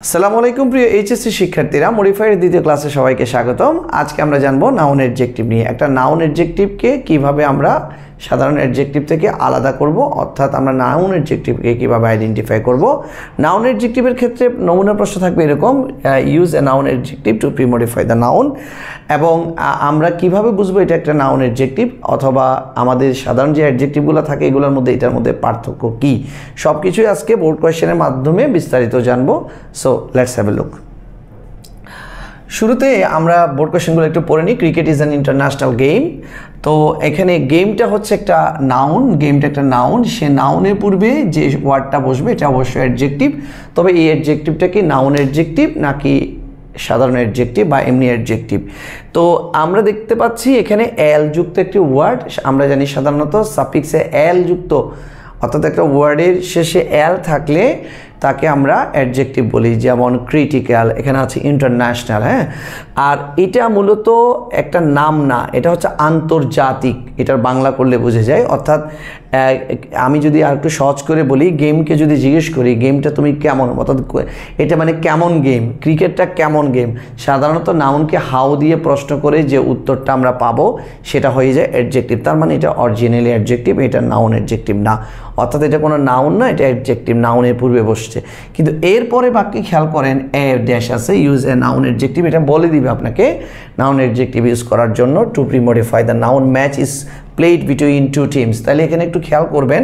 আসসালামু আলাইকুম প্রিয় এইচএসসি শিক্ষার্থীরা, মডিফায়ার দ্বিতীয় ক্লাসে সবাইকে স্বাগতম। আজকে আমরা জানবো নাউন অ্যাডজেক্টিভ নিয়ে। একটা নাউন অ্যাডজেক্টিভকে কিভাবে আমরা সাধারণ অ্যাডজেক্টিভ থেকে আলাদা করব, অর্থাৎ আমরা নাউন অ্যাডজেক্টিভকে কিভাবে আইডেন্টিফাই করব। নাউন অ্যাডজেক্টিভের ক্ষেত্রে নমুনা প্রশ্ন থাকবে এরকম, use a noun adjective to premodify the noun, এবং আমরা কিভাবে বুঝবো এটা একটা নাউন অ্যাডজেক্টিভ, অথবা আমাদের সাধারণ যে অ্যাডজেক্টিভগুলো থাকে এগুলোর মধ্যে এটার মধ্যে পার্থক্য কী, সব কিছুই আজকে বোর্ড কোয়েশ্চেনের মাধ্যমে বিস্তারিত জানবো। So let's have a look. শুরুতে আমরা বোর্ড কোয়েশ্চেনগুলো একটু পড়ে নিই। Cricket is an international game. তো এখানে গেমটা হচ্ছে একটা নাউন, গেমটা একটা নাউন। সে নাউনের পূর্বে যে ওয়ার্ডটা বসবে এটা অবশ্যই অ্যাডজেক্টিভ। তবে এই অ্যাডজেক্টিভটা কি নাউন অ্যাডজেক্টিভ নাকি সাধারণ অ্যাডজেক্টিভ বা এমনি অ্যাডজেক্টিভ? তো আমরা দেখতে পাচ্ছি এখানে এল যুক্ত একটি ওয়ার্ড। আমরা জানি সাধারণত সাফিক্সে এল যুক্ত, অর্থাৎ একটা ওয়ার্ডের শেষে এল থাকলে তাকে আমরা অ্যাডজেক্টিভ বলি, যেমন ক্রিটিক্যাল, এখানে আছে ইন্টারন্যাশনাল। হ্যাঁ, আর এটা মূলত একটা নাম না, এটা হচ্ছে আন্তর্জাতিক। এটার বাংলা করলে বুঝে যায়। অর্থাৎ আমি যদি আর একটু সহজ করে বলি, গেমকে যদি জিজ্ঞেস করি গেমটা তুমি কেমন, অর্থাৎ এটা মানে কেমন গেম, ক্রিকেটটা কেমন গেম, সাধারণত নাউনকে হাউ দিয়ে প্রশ্ন করে যে উত্তরটা আমরা পাবো সেটা হয়ে যায় অ্যাডজেক্টিভ। তার মানে এটা অরিজিনালি অ্যাডজেক্টিভ, এটা নাউন অ্যাডজেক্টিভ না। অর্থাৎ এটা কোনো নাউন না, এটা অ্যাডজেক্টিভ, নাউনের পূর্বে বসছে। কিন্তু এরপরে বাকি খেয়াল করেন, এ ড্যাশ আছে, ইউজ এ নাউন অ্যাডজেক্টিভ, এটা বলে দিবে আপনাকে নাউন অ্যাডজেক্টিভ ইউজ করার জন্য to premodify the noun match is played between two teams. তাহলে এখানে একটু খেয়াল করবেন,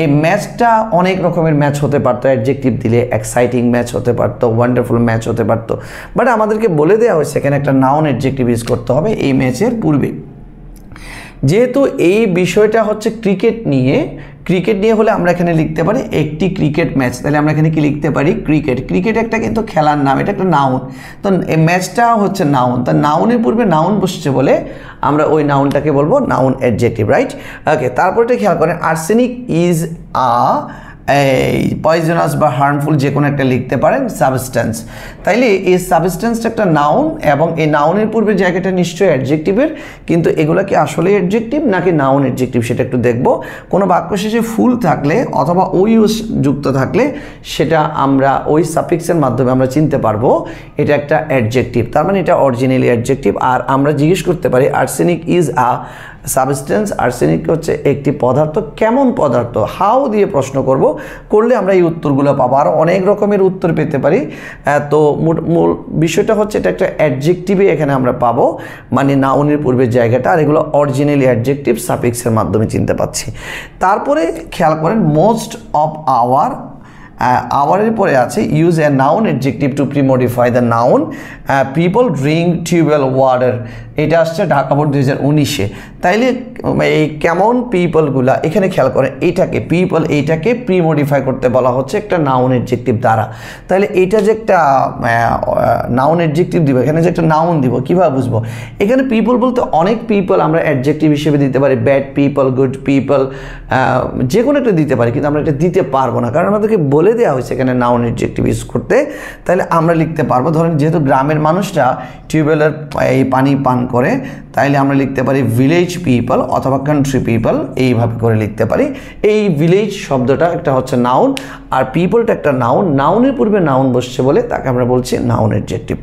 এই ম্যাচটা অনেক রকমের ম্যাচ হতে পারতো, অ্যাডজেক্টিভ দিলে এক্সাইটিং ম্যাচ হতে পারতো, ওয়ান্ডারফুল ম্যাচ হতে পারতো, বাট আমাদেরকে বলে দেওয়া হয়েছে এখানে একটা নাউন অ্যাডজেক্টিভ ইউজ করতে হবে এই ম্যাচের পূর্বে। যেহেতু এই বিষয়টা হচ্ছে ক্রিকেট নিয়ে হলে আমরা এখানে লিখতে পারি একটি ক্রিকেট ম্যাচ। তাহলে আমরা এখানে কি লিখতে পারি? ক্রিকেট। ক্রিকেট একটা কিন্তু খেলার নাম, এটা একটা নাউন। তো এই ম্যাচটা হচ্ছে নাউন, তা নাউনের পূর্বে নাউন বসছে বলে আমরা ওই নাউনটাকে বলবো নাউন অ্যাডজেক্টিভ, রাইট? ওকে, তারপরটা খেয়াল করেন, আর্সেনিক ইজ পয়জনাস বা হার্মফুল যে কোনো একটা লিখতে পারেন সাবস্টেন্স। তাইলে এই সাবস্টেন্সটা একটা নাউন, এবং এই নাউনের পূর্বে জায়গাটা নিশ্চয়ই অ্যাডজেক্টিভের, কিন্তু এগুলো কি আসলে অ্যাডজেক্টিভ নাকি নাউন অ্যাডজেক্টিভ সেটা একটু দেখব। কোনো বাক্য শেষে ফুল থাকলে অথবা ওই যুক্ত থাকলে সেটা আমরা ওই সাফিক্সের মাধ্যমে আমরা চিনতে পারবো এটা একটা অ্যাডজেক্টিভ, তার মানে এটা অরিজিনালি অ্যাডজেক্টিভ। আর আমরা জিজ্ঞেস করতে পারি আর্সেনিক ইজ সাবস্টেন্স, আর্সেনিক হচ্ছে একটি পদার্থ, কেমন পদার্থ, হাউ দিয়ে প্রশ্ন করলে আমরা এই উত্তরগুলো পাবো। আর অনেক রকমের উত্তর পেতে পারি। তো মূল বিষয়টা হচ্ছে এটা একটা অ্যাডজেক্টিভে এখানে আমরা পাবো, মানে নাউনের পূর্বের জায়গাটা, আর এগুলো অরিজিনালি অ্যাডজেক্টিভ সাফিক্সের মাধ্যমে চিনতে পাচ্ছি। তারপরে খেয়াল করেন, মোস্ট অফ আওয়ারের পরে আছে use a noun adjective to premodify the noun people drink tubewell water. এটা আসছে ঢাকা বোর্ড 2019-এ। তাইলে এই কেমন পিপলগুলা এখানে খেয়াল করেন, এইটাকে প্রিমডিফাই করতে বলা হচ্ছে একটা নাউন অ্যাডজেক্টিভ দ্বারা। তাহলে এটা যে একটা নাউন অ্যাডজেক্টিভ দিব, এখানে যে একটা নাউন দিব, কীভাবে বুঝবো? এখানে পিপল বলতে অনেক পিপল আমরা অ্যাডজেক্টিভ হিসেবে দিতে পারি, ব্যাড পিপল, গুড পিপল, যে কোনো একটা দিতে পারি, কিন্তু আমরা এটা দিতে পারবো না, কারণ আমাদেরকে বলে দেওয়া হয়েছে এখানে নাউন অ্যাডজেক্টিভ ইউজ করতে। তাহলে আমরা লিখতে পারবো, ধরেন যেহেতু গ্রামের মানুষরা টিউবওয়েলের এই পানি পান করে, তাইলে আমরা লিখতে পারি ভিলেজ পিপল অথবা কান্ট্রি পিপল, এইভাবে করে লিখতে পারি। এই ভিলেজ শব্দটা একটা হচ্ছে নাউন, আর পিপলটা একটা নাউন, নাউনের পূর্বে নাউন বসছে বলে তাকে আমরা বলছি noun adjective.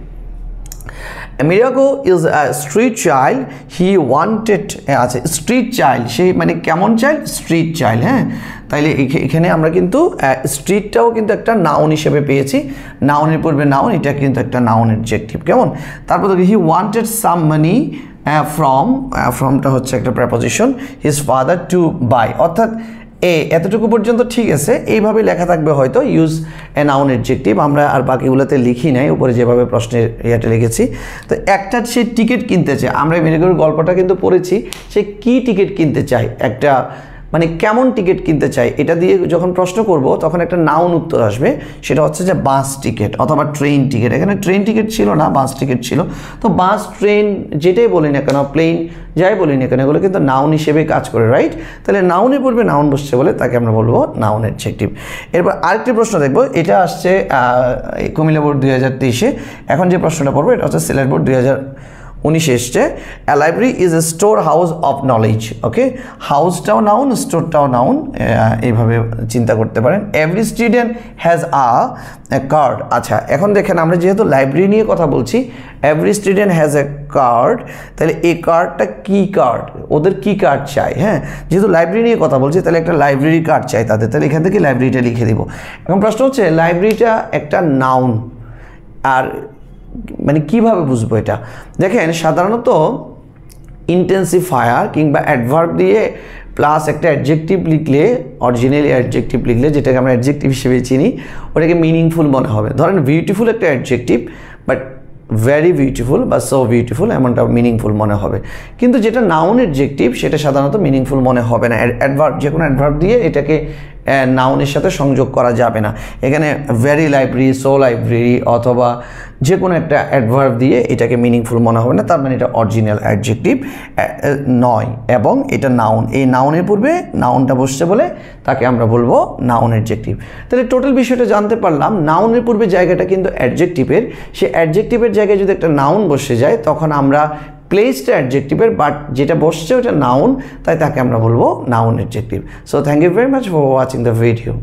মিরাগো is a street child, he wanted আছে স্ট্রিট চাইল্ড, সেই মানে কেমন চাইল্ড? Street child. হ্যাঁ, তাইলে এখানে আমরা কিন্তু স্ট্রিটটাও কিন্তু একটা নাউন হিসেবে পেয়েছি, নাউনের পূর্বে নাউন, এটা কিন্তু একটা নাউন অ্যাডজেক্টিভ। কেমন? তারপর দেখি হি ওয়ান্টেড সাম মানি ফ্রমটা হচ্ছে একটা preposition, his father to by, অর্থাৎ এতটুকু পর্যন্ত ঠিক আছে, এইভাবে লেখা থাকবে হয়তো ইউজ এ নাউন অ্যাডজেক্টিভ। আমরা আর বাকিগুলোতে লিখি নাই, উপরে যেভাবে প্রশ্নের ইয়েটা লিখেছি। তো একটা সে টিকিট কিনতে চায়, আমরা মিরাগোর গল্পটা কিন্তু পড়েছি, সে কি টিকিট কিনতে চায়, একটা মানে কেমন টিকিট কিনতে চাই, এটা দিয়ে যখন প্রশ্ন করব তখন একটা নাউন উত্তর আসবে, সেটা হচ্ছে যে বাস টিকিট অথবা ট্রেন টিকিট। এখানে ট্রেন টিকিট ছিল না, বাস টিকিট ছিল। তো বাস, ট্রেন যেটাই বলি না কেন, প্লেন যাই বলি না কেন, এগুলো কিন্তু নাউন হিসেবে কাজ করে, রাইট? তাহলে নাউনের পূর্বে নাউন বসছে বলে তাকে আমরা বলবো নাউন অ্যাডজেক্টিভ। এরপর আরেকটি প্রশ্ন দেখবো, এটা আসছে কুমিল্লা বোর্ড 2023-এ। এখন যে প্রশ্নটা পড়বো এটা হচ্ছে সিলেট বোর্ড 19 এসছে a library is a store house of knowledge okay হাউসটাও নাউন স্টোরটাও নাউন এইভাবে চিন্তা করতে পারেন every student has a card আচ্ছা এখন দেখেন আমরা যেহেতু লাইব্রেরি নিয়ে কথা বলছি every student has a card তাহলে এই কার্ডটা কি কার্ড ওদের কি কার্ড চাই হ্যাঁ যেহেতু লাইব্রেরি নিয়ে কথা বলছি তাহলে একটা লাইব্রেরি কার্ড চাই তাদের তাহলে এখান থেকে লাইব্রেরিটা লিখে দিব এখন প্রশ্ন হচ্ছে লাইব্রেরিটা একটা নাউন আর মানে কিভাবে বুঝবো এটা দেখেন সাধারণত ইন্টেন্সিফায়ার কিংবা অ্যাডভার্ব দিয়ে প্লাস একটা অ্যাডজেক্টিভ লিখলে অরিজিনালি অ্যাডজেক্টিভ লিখলে যেটাকে আমরা অ্যাডজেক্টিভ হিসেবে চিনি ওটাকে মিনিংফুল মনে হবে ধরেন বিউটিফুল একটা অ্যাডজেক্টিভ বাট ভেরি বিউটিফুল বা সো বিউটিফুল এমনটা মিনিংফুল মনে হবে কিন্তু যেটা নাউন অ্যাডজেক্টিভ সেটা সাধারণত মিনিংফুল মনে হবে না অ্যাডভার্ব যে কোনো অ্যাডভার্ব দিয়ে এটাকে নাউনের সাথে সংযোগ করা যাবে না এখানে ভেরি লাইব্রেরি সো লাইব্রেরি অথবা যে কোনো একটা অ্যাডভার্ব দিয়ে এটাকে মিনিংফুল মনে হবে না তার মানে এটা অরিজিনাল অ্যাডজেক্টিভ নয় এবং এটা নাউন এই নাউনের পূর্বে নাউনটা বসছে বলে তাকে আমরা বলবো নাউন অ্যাডজেক্টিভ তাহলে টোটাল বিষয়টা জানতে পারলাম নাউনের পূর্বে জায়গাটা কিন্তু অ্যাডজেক্টিভের সে অ্যাডজেক্টিভের জায়গায় যদি একটা নাউন বসে যায় তখন আমরা প্লেসটা অ্যাডজেক্টিভের বাট যেটা বসছে ওটা নাউন তাই তাকে আমরা বলবো noun adjective so thank you very much for watching the video